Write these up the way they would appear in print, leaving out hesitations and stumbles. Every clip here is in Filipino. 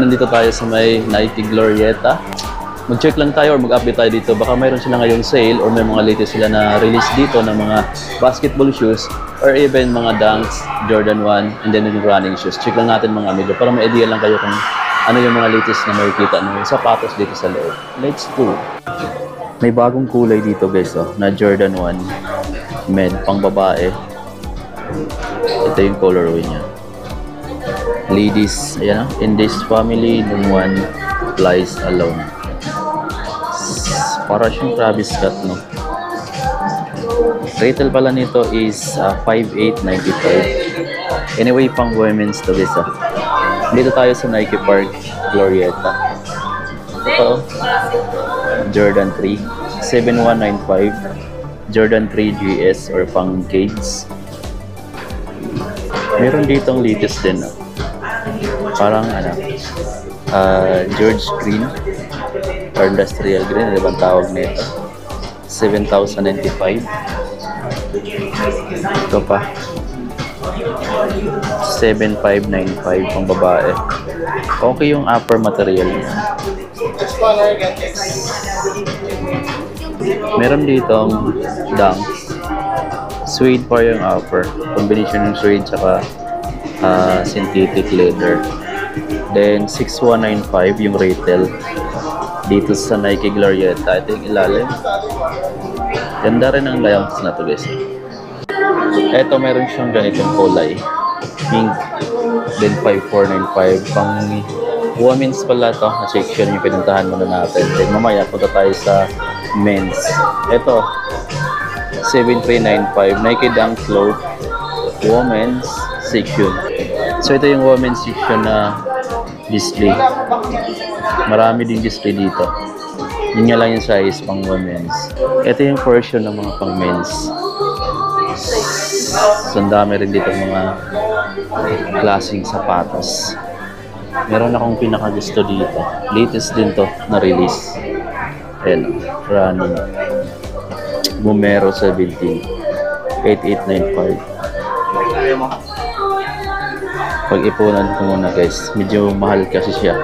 nandito tayo sa may Nike Glorieta. Mag-check lang tayo or mag-update tayo dito. Baka mayroon sila ngayong sale or may mga latest sila na release dito ng mga basketball shoes or even mga Dunks, Jordan 1, and then yung running shoes. Check lang natin mga amigo para may idea lang kayo kung ano yung mga latest na makikita ng sapatos dito sa loob. Let's go! May bagong kulay dito guys, na Jordan 1 men, pang babae. Ito yung colorway niya. Ladies, ayan, in this family, no one flies alone. Para siyang Travis Scott, no? Retail pala nito is 5,895. Anyway, pang women's to guys, Dito tayo sa Nike Park, Glorieta. Ito, Jordan 3, 7,195. Jordan 3 GS or pang kids. Meron ditong latest din, parang George Green or Industrial Green, ano bang tawag nito? 7,095. Ito pa, 7,595 pang babae. Okay yung upper material niya. Meron ditong Dunks. Suede pa yung upper. Combination ng suede tsaka synthetic leather. Then 6,195 yung retail dito sa Nike Glorieta. Ito yung ilalim. Ganda rin ang layouts na to guys. Ito meron siyang ganitong kulay, pink. Then 5,495 pang women's pala to na section yung pinuntahan muna natin. Then mamaya punta tayo sa men's. Ito 7,395 Nike Dunk Low women's section. So ito yung women's section na display. Marami din display dito. Yun nga lang yung size pang women's. Ito yung version ng mga pang men's. So ang dami rin dito mga klaseng sapatos. Meron akong pinakagusto dito. Latest din to na release. Ayan, running. Bumero 17. 8,895. Pag-ipunan ko muna guys. Medyo mahal kasi siya.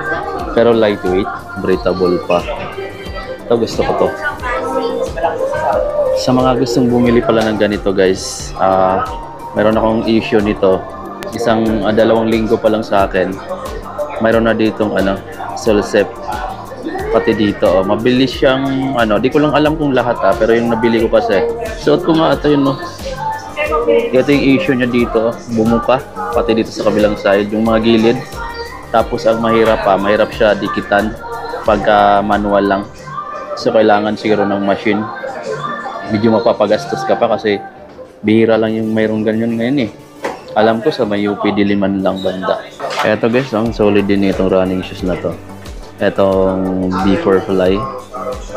Pero lightweight. Breathable pa. Ito gusto ko to. Sa mga gustong bumili pala ng ganito guys. Meron akong issue nito. Dalawang linggo pa lang sa akin. Mayroon na ditong Solsep. Pati dito, mabilis siyang di ko lang alam kung lahat pero yung nabili ko kasi. Suot ko nga ito yun, no. Ito yung issue niya dito, bumuka pati dito sa kabilang side, yung mga gilid. Tapos ang mahirap siya dikitan pagka manual lang. So kailangan siguro ng machine. Medyo mapapagastos ka pa kasi bihira lang yung mayroong ganyan ngayon eh. Alam ko sa may UP Diliman lang banda. Eto guys, ang solid din itong running shoes na to. Etong B4 Fly.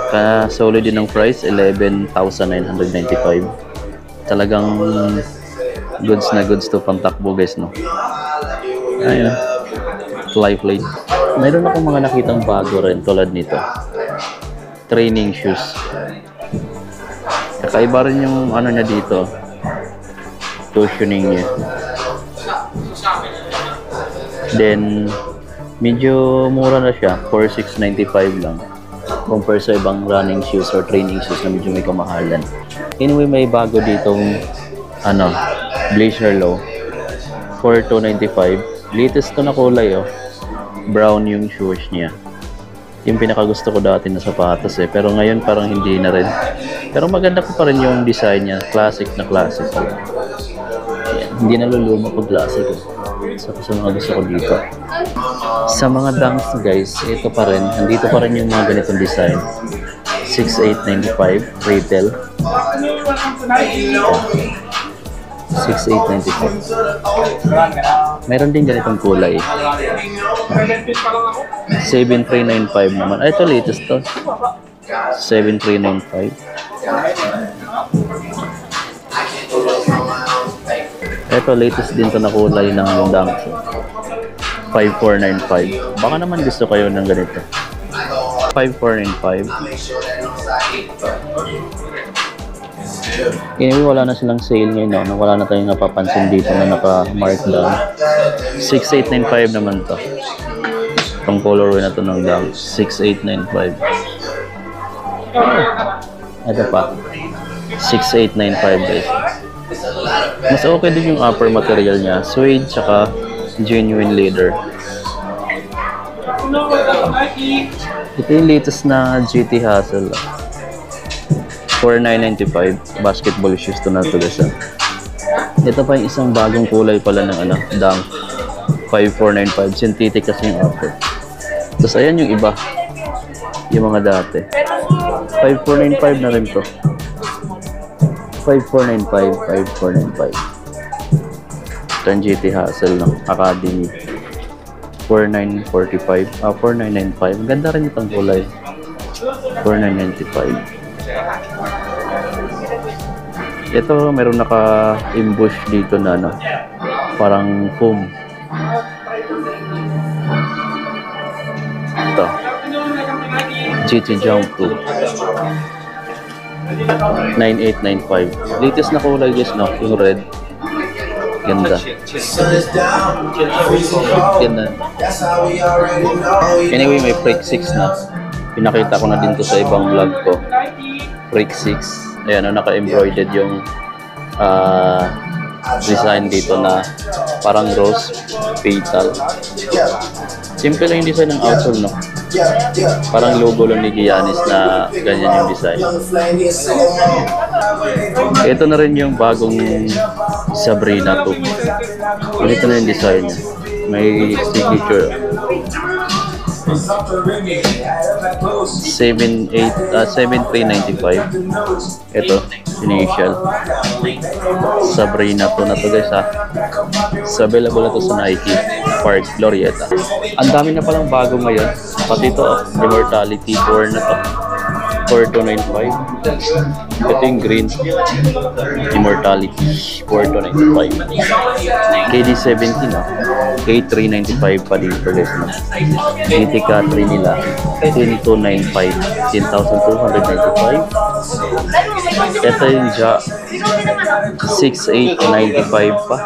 Kaya solid din ang price, 11,995. Talagang goods na goods to pang takbo guys, no. Ayun. Fly. Mayroon akong mga nakitang bago rin tulad nito. Training shoes. Kakaiba rin yung niya dito. Cushioning niya. Then medyo mura na siya, 4,695 lang. Compare sa ibang running shoes or training shoes na medyo may kamahalan. Anyway, may bago ditong Blazer Low. 4,295. Latest to na kulay, brown yung shoes niya. Yung pinakagusto ko dati na sapatos pero ngayon parang hindi na rin. Pero maganda ko pa rin yung design niya. Classic na classic. Ayan, hindi na luluma pag classic. Sa mga gusto ko dito. Sa mga Dunks guys, ito pa rin. Nandito pa rin yung mga ganitong design. 6,895 retail. 6,895. Meron din ganitong kulay. 7,395 naman. Ito latest to. 7,395. Ito latest din to na kulay ng Dunks. 5,495. Baka naman gusto kayo ng ganito. 5,495. Anyway, wala na silang sale ngayon, no? Wala na tayong napapansin dito na naka-mark down. 6,895 naman to. Itong colorway na to ng Dunk, 6895. Ito pa, 6895 guys. Mas okay din yung upper material niya, suede tsaka genuine leather. Ito yung latest na GT Hassel. 4995 basketball shoes to na to guys. Ito pa yung isang bagong kulay pala ng Dunk, 5495, synthetic kasi yung upper. Tapos ayan yung iba, yung mga dati. 5495 na rin to. 5495. Ito yung GT Hassel ng Academy. 4945. 4995. Ganda rin itong kulay. 4995. Ito, meron naka-imbush dito na parang foam. Ito. GT Jump 2. 9895. Latest na kulay guys, no? Yung red. Ganda. Ganda. Anyway, may Freak 6 na. Pinakita ko na din to sa ibang vlog ko. Freak 6. Ayan, naka-embroidered yung design dito na parang rose petal. Simple lang yung design ng outsole, no? Parang logo lang ni Giannis na ganyan yung design. Ito na rin yung bagong Sabrina 2. Ito na yung design niya. May signature. 7395. Ito, initial. Sabrina 2 na to guys, ha. So, available na to sa Nike Park Glorieta. Ang dami na palang bago ngayon. Pati ito, Immortality 4 na to. 4295. Ito yung green. Immortality 4295. KD17 na. K395 pa dito guys, no? Mythica 3 nila. 10295. 10,295. Ito yung Ja 6895 pa.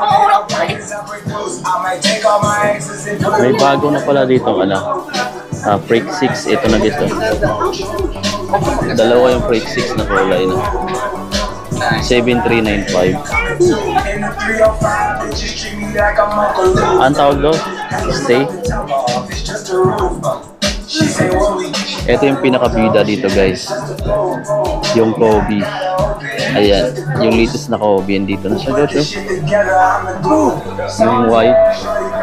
May bago na pala dito Freak 6. Ito na dito. Dalawa yung Freak 6 na kulay, no? 7395. Ang tawag doon? Stay. Ito yung pinakabida dito guys, yung Kobe. Ayan, yung latest na Kobe yan dito na siya guys. Yung white,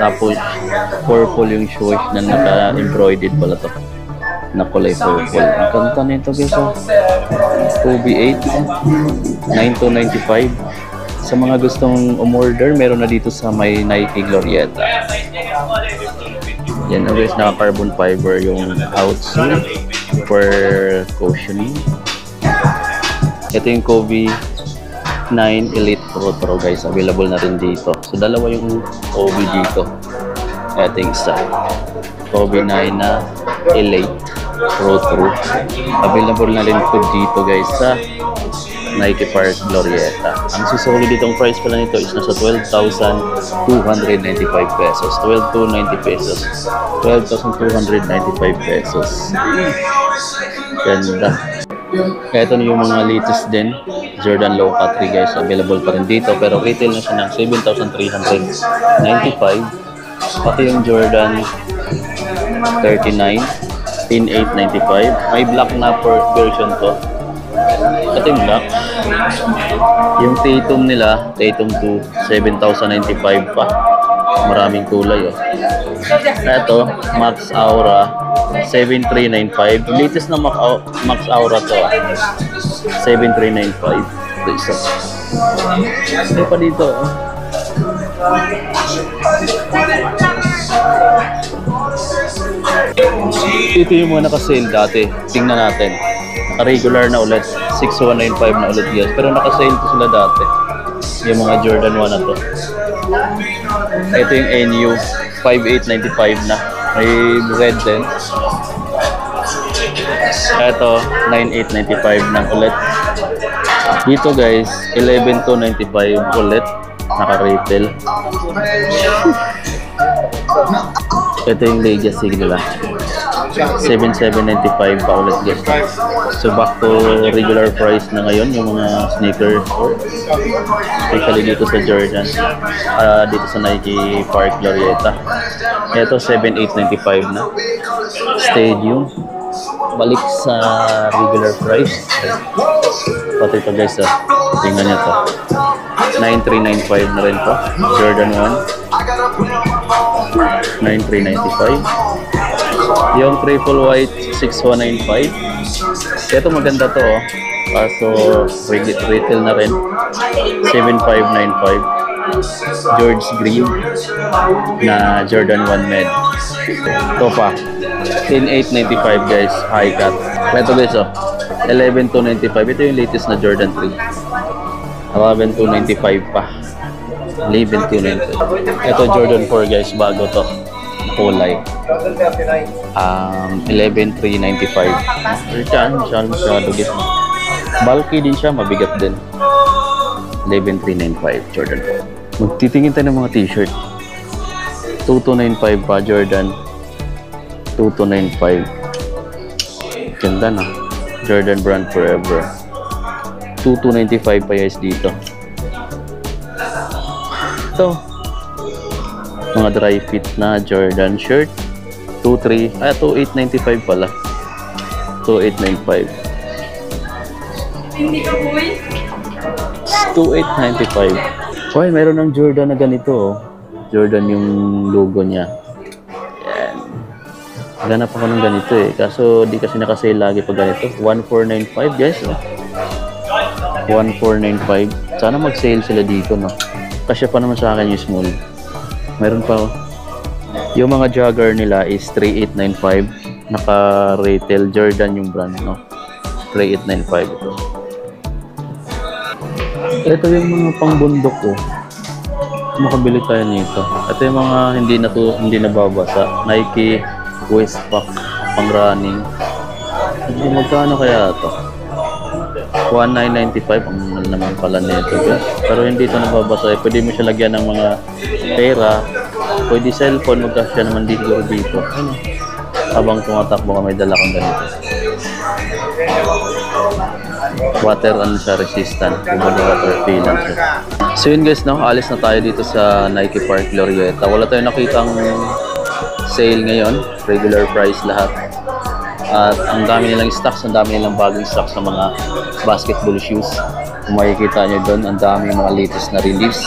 tapos purple yung shoes na naka-embroidered pala to na kulay purple. Ang kanta nito guys, Kobe 8, 9295. Sa mga gustong umorder, meron na dito sa may Nike Glorieta. Yan na guys, naka-carbon fiber yung outsole for cushioning. Ito yung Kobe 9 Elite Pro guys, available na rin dito. So dalawa yung Kobe dito. Ito yung isa, Kobe 9 na Elite Pro. Available na rin po dito guys sa Nike Park Glorieta. Ang susulit ditong price pala nito is nasa 12,295 pesos. 12,290 pesos. 12,295 pesos. Ganda. Ito na yung mga latest din. Jordan Loca 3 guys. Available pa rin dito. Pero retail na siya ng 7,395. Pati yung Jordan 39. 10,895. May black na version to. Ito yung black. Yung Tatum nila, Tatum 2, 7,095 pa. Maraming kulay, oh. Ito, Max Aura, 7,395. Latest na Max Aura to, 7,395. Ito isa. Ito pa dito, oh. Ito yung mga naka-sale dati. Tingnan natin. Naka-regular na ulit. 6,195 na ulit guys. Pero naka-sale to sila dati. Yung mga Jordan 1 na to. Ito yung NU. 5,895 na. May red din. Ito, 9,895 na ulit. Dito guys, 11,295 ulit. Naka-retail. Ito yung legacy nila. 7,795 pa ulit guys. So back to regular price na ngayon yung mga sneakers, especially dito sa Jordan, dito sa Nike Park Glorieta. Ito 7,895 na. Stadium. Balik sa regular price. Pati ito guys, tingnan nyo to. 9,395 na rin to. Jordan 1. 9,395. Yung triple white 6,195. Ito maganda to oh. Kaso retail na rin. 7,595. George Green na Jordan 1 Med. Ito pa 10,895 guys, high cut. Ito guys oh, 11,295. Ito yung latest na Jordan 3. 11,295 pa. 11,295. Ito Jordan 4 guys, bago to. Kulay. 11,395. Siya guys. Bulky din siya, mabigat din. 11,395 Jordan 4. Magtitingin tayo ng mga t-shirt. 2295 pa Jordan. 2295. Ganda na. Jordan brand forever. 2295 pa guys dito. Ito. Mga dry fit na Jordan shirt. 2895 pala. 2895. Hindi ka boy. 2895. Hoy, meron ng Jordan na ganito oh. Jordan yung logo niya. Yan. Ganap ako ng ganito eh. Kaso di kasi nakasale lagi pag ganito. 1495 guys oh. 1495. Sana mag-sale sila dito no. Kasya pa naman sa akin yung small. Meron pa oh. Yung mga jogger nila is 3895. Naka-retail Jordan yung brand no. 3895 ito. Ito yung mga pangbundok ko. Makabili tayo nito. Ito yung mga hindi nababasa. Nike Westpac pang running. Magkano kaya ito? 1995 ang mahal naman pala nito guys. Pero hindi ito nababasa. Pwede mo siya lagyan ng mga pera. Pwede cellphone, magkasya naman dito. Ano? Habang tumatakbo ka may dala kang ganito. Water ano siya, resistant. Kumbaga water repellent siya. So yun guys, no? Alis na tayo dito sa Nike Park Glorieta. Wala tayong nakitang sale ngayon. Regular price lahat. At ang dami nilang stocks, ang dami nilang bagong stocks sa mga basketball shoes. Kung makikita nyo doon, ang dami mga latest na release.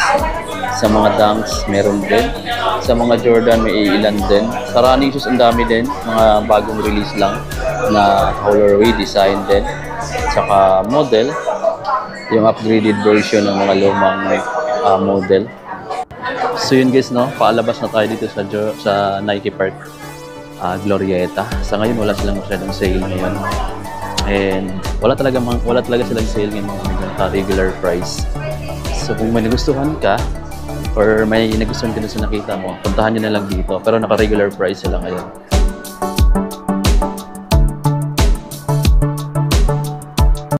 Sa mga Dunks, meron din. Sa mga Jordan, may ilan din. Sa running shoes, ang dami din. Mga bagong release lang na colorway design din. Saka model, yung upgraded version ng mga lumang model. So yun guys, no? Paalabas na tayo dito sa Nike Park Glorieta. Sa ngayon, wala silang masyadong sale ngayon. And wala talaga silang sale ngayon mga regular price. So kung may nagustuhan ka, or may nagustuhan ka na sa nakita mo, puntahan nyo na lang dito. Pero naka-regular price sila ngayon.